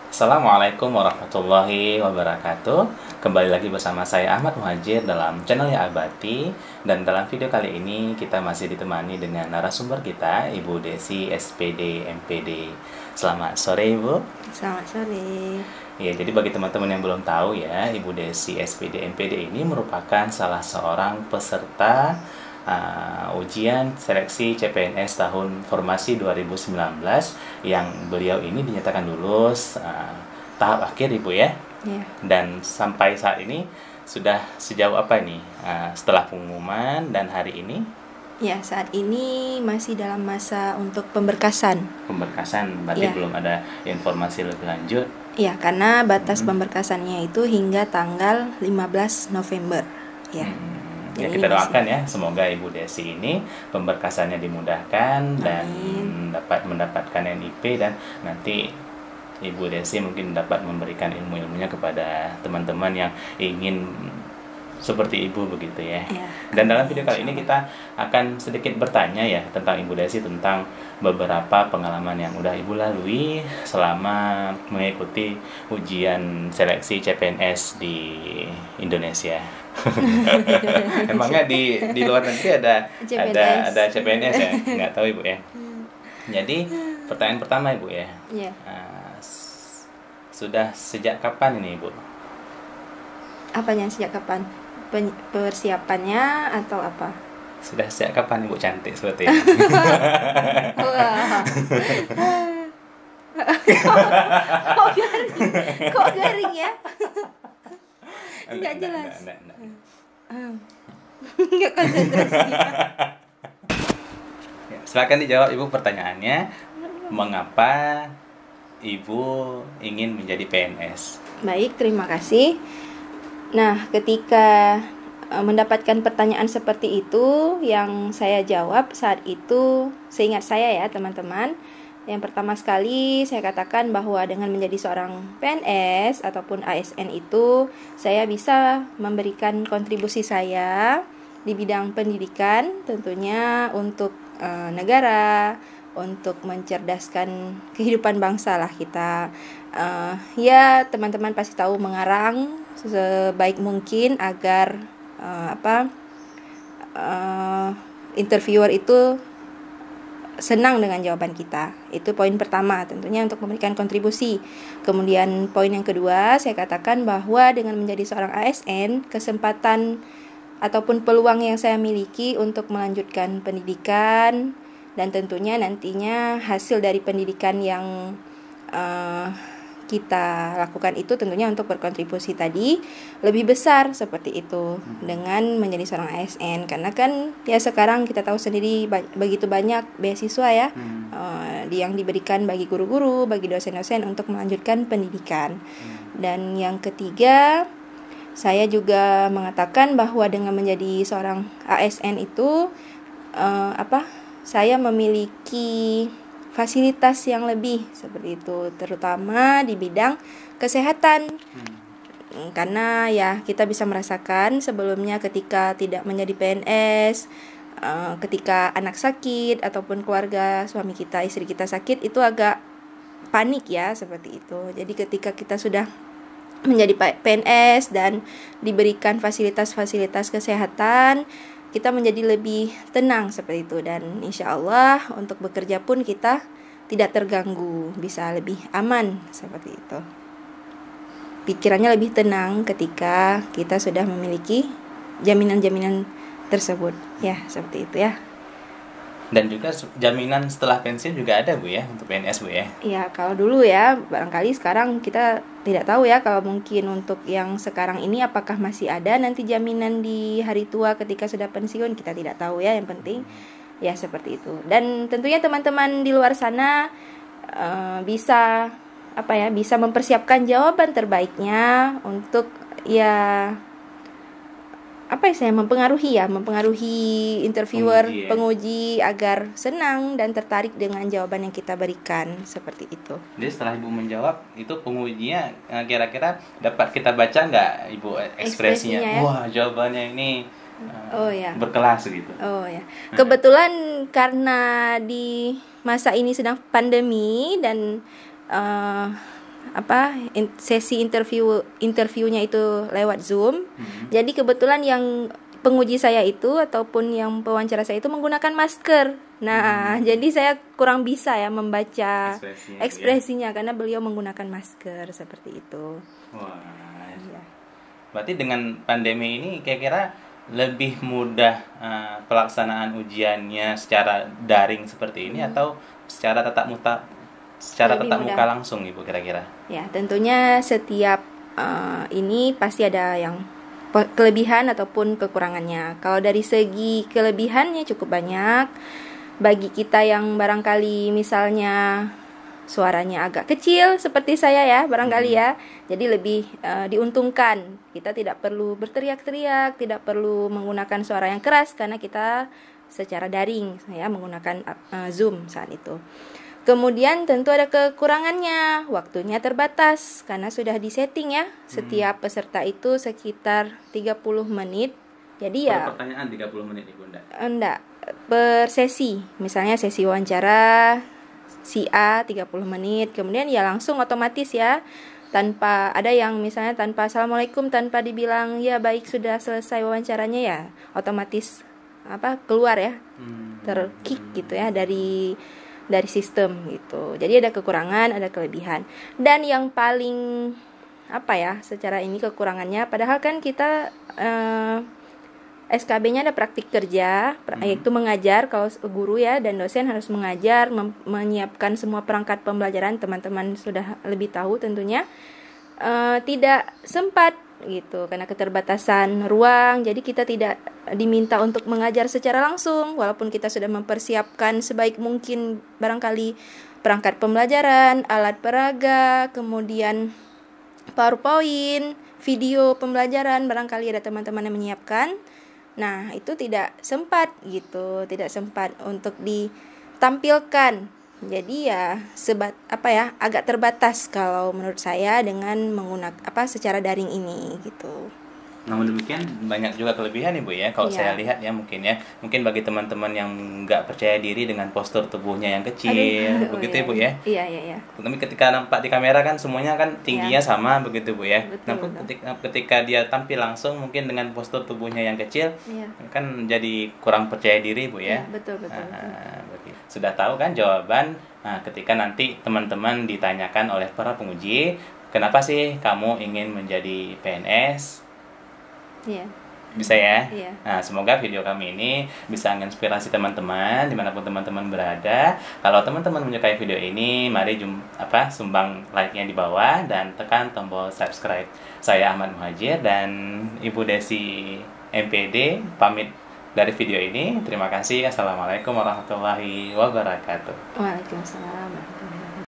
Assalamualaikum warahmatullahi wabarakatuh. Kembali lagi bersama saya Ahmad Muhajir dalam channel Ya Abati. Dan dalam video kali ini kita masih ditemani dengan narasumber kita, Ibu Desi SPD MPD. Selamat sore Ibu. Selamat sore. Ya, jadi bagi teman-teman yang belum tahu ya, Ibu Desi SPD MPD ini merupakan salah seorang peserta ujian seleksi CPNS tahun formasi 2019 yang beliau ini dinyatakan lulus tahap akhir Ibu ya. Ya. Dan sampai saat ini sudah sejauh apa ini setelah pengumuman dan hari ini? Ya, saat ini masih dalam masa untuk pemberkasan. Pemberkasan, berarti Ya. belum ada informasi lebih lanjut. Ya, karena batas pemberkasannya itu hingga tanggal 15 November. Ya. Ya, Jadi kita masih- doakan ya, semoga Ibu Desi ini pemberkasannya dimudahkan dan dapat mendapatkan NIP, dan nanti Ibu Desi mungkin dapat memberikan ilmu-ilmunya kepada teman-teman yang ingin seperti Ibu begitu ya. Ya. Dan dalam video kali ini kita akan sedikit bertanya ya tentang Ibu Desi, tentang beberapa pengalaman yang udah Ibu lalui selama mengikuti ujian seleksi CPNS di Indonesia. Emangnya di luar negeri ada CPNS. ada CPNS ya? Nggak tahu Ibu ya. Jadi pertanyaan pertama Ibu ya. Ya. Sudah sejak kapan ini Ibu? Apanya sejak kapan? Persiapannya atau apa? Sudah sejak kapan Ibu cantik seperti ini? Wah. Kok garing? Kok garing ya? Nggak jelas. Enggak. Nggak konsentrasi. Ya, silakan dijawab Ibu pertanyaannya. Mengapa Ibu ingin menjadi PNS? Baik, terima kasih. Nah, ketika mendapatkan pertanyaan seperti itu, yang saya jawab saat itu, seingat saya ya teman-teman, yang pertama sekali saya katakan bahwa dengan menjadi seorang PNS ataupun ASN itu, saya bisa memberikan kontribusi saya di bidang pendidikan, tentunya untuk negara, untuk mencerdaskan kehidupan bangsa lah kita. Ya, teman-teman pasti tahu, mengarang sebaik mungkin agar interviewer itu senang dengan jawaban kita. Itu poin pertama, tentunya untuk memberikan kontribusi. Kemudian poin yang kedua, saya katakan bahwa dengan menjadi seorang ASN, kesempatan ataupun peluang yang saya miliki untuk melanjutkan pendidikan, dan tentunya nantinya hasil dari pendidikan yang kita lakukan itu tentunya untuk berkontribusi tadi lebih besar seperti itu dengan menjadi seorang ASN, karena kan ya sekarang kita tahu sendiri begitu banyak beasiswa ya yang diberikan bagi guru-guru, bagi dosen-dosen untuk melanjutkan pendidikan. Dan yang ketiga, saya juga mengatakan bahwa dengan menjadi seorang ASN itu saya memiliki fasilitas yang lebih seperti itu, terutama di bidang kesehatan. Karena ya kita bisa merasakan sebelumnya ketika tidak menjadi PNS, ketika anak sakit ataupun keluarga suami kita, istri kita sakit, itu agak panik ya seperti itu. Jadi ketika kita sudah menjadi PNS dan diberikan fasilitas-fasilitas kesehatan, kita menjadi lebih tenang seperti itu, dan insya Allah untuk bekerja pun kita tidak terganggu, bisa lebih aman seperti itu. Pikirannya lebih tenang ketika kita sudah memiliki jaminan-jaminan tersebut, ya seperti itu ya. Dan juga jaminan setelah pensiun juga ada Bu ya, untuk PNS Bu ya. Ya, kalau dulu ya, barangkali sekarang kita tidak tahu ya, kalau mungkin untuk yang sekarang ini apakah masih ada nanti jaminan di hari tua ketika sudah pensiun, kita tidak tahu ya, yang penting ya seperti itu. Dan tentunya teman-teman di luar sana bisa bisa mempersiapkan jawaban terbaiknya untuk mempengaruhi interviewer, penguji agar senang dan tertarik dengan jawaban yang kita berikan seperti itu. Jadi setelah Ibu menjawab, itu pengujinya kira-kira dapat kita baca nggak Ibu ekspresinya? Ya? Wah, jawabannya ini berkelas gitu. Oh ya. Kebetulan karena di masa ini sedang pandemi dan sesi interviewnya itu lewat Zoom. Jadi kebetulan yang penguji saya itu ataupun yang pewawancara saya itu menggunakan masker. Nah, jadi saya kurang bisa ya membaca ekspresinya karena beliau menggunakan masker seperti itu. Wah. Ya. Berarti dengan pandemi ini kira-kira lebih mudah pelaksanaan ujiannya secara daring seperti ini atau secara tatap muka langsung, Ibu, kira-kira? Ya, tentunya setiap ini pasti ada yang kelebihan ataupun kekurangannya. Kalau dari segi kelebihannya cukup banyak. Bagi kita yang barangkali misalnya suaranya agak kecil seperti saya ya, barangkali ya. Jadi lebih diuntungkan. Kita tidak perlu berteriak-teriak, tidak perlu menggunakan suara yang keras karena kita secara daring ya menggunakan Zoom saat itu. Kemudian tentu ada kekurangannya, waktunya terbatas karena sudah disetting ya. Setiap peserta itu sekitar 30 menit. Jadi ya pertanyaan 30 menit Ibu enggak, per sesi. Misalnya sesi wawancara si A 30 menit, kemudian ya langsung otomatis ya. Tanpa ada yang misalnya tanpa assalamualaikum, tanpa dibilang ya baik sudah selesai wawancaranya ya otomatis keluar ya. Terkick gitu ya dari sistem gitu. Jadi ada kekurangan, ada kelebihan. Dan yang paling secara ini kekurangannya, padahal kan kita SKB-nya ada praktik kerja, yaitu mengajar. Kalau guru ya dan dosen harus mengajar, menyiapkan semua perangkat pembelajaran. Teman-teman sudah lebih tahu tentunya. Tidak sempat gitu karena keterbatasan ruang, jadi kita tidak diminta untuk mengajar secara langsung walaupun kita sudah mempersiapkan sebaik mungkin barangkali perangkat pembelajaran, alat peraga, kemudian PowerPoint, video pembelajaran, barangkali ada teman-teman yang menyiapkan. Nah, itu tidak sempat gitu, tidak sempat untuk ditampilkan. Jadi ya agak terbatas kalau menurut saya dengan menggunakan secara daring ini gitu. Namun demikian banyak juga kelebihan Ibu ya. Kalau saya lihat ya mungkin bagi teman-teman yang nggak percaya diri dengan postur tubuhnya yang kecil, begitu Ibu ya. Iya. Tapi ketika nampak di kamera kan semuanya kan tingginya sama begitu Bu ya. Namun ketika dia tampil langsung mungkin dengan postur tubuhnya yang kecil kan jadi kurang percaya diri Bu ya. Betul. Sudah tahu kan jawaban ketika nanti teman-teman ditanyakan oleh para penguji, kenapa sih kamu ingin menjadi PNS? Iya. Bisa ya? Iya. Nah, semoga video kami ini bisa menginspirasi teman-teman dimanapun teman-teman berada. Kalau teman-teman menyukai video ini, mari sumbang like-nya di bawah dan tekan tombol subscribe. Saya Ahmad Muhajir dan Ibu Desi MPD pamit dari video ini. Terima kasih. Assalamualaikum warahmatullahi wabarakatuh. Waalaikumsalam warahmatullahi wabarakatuh.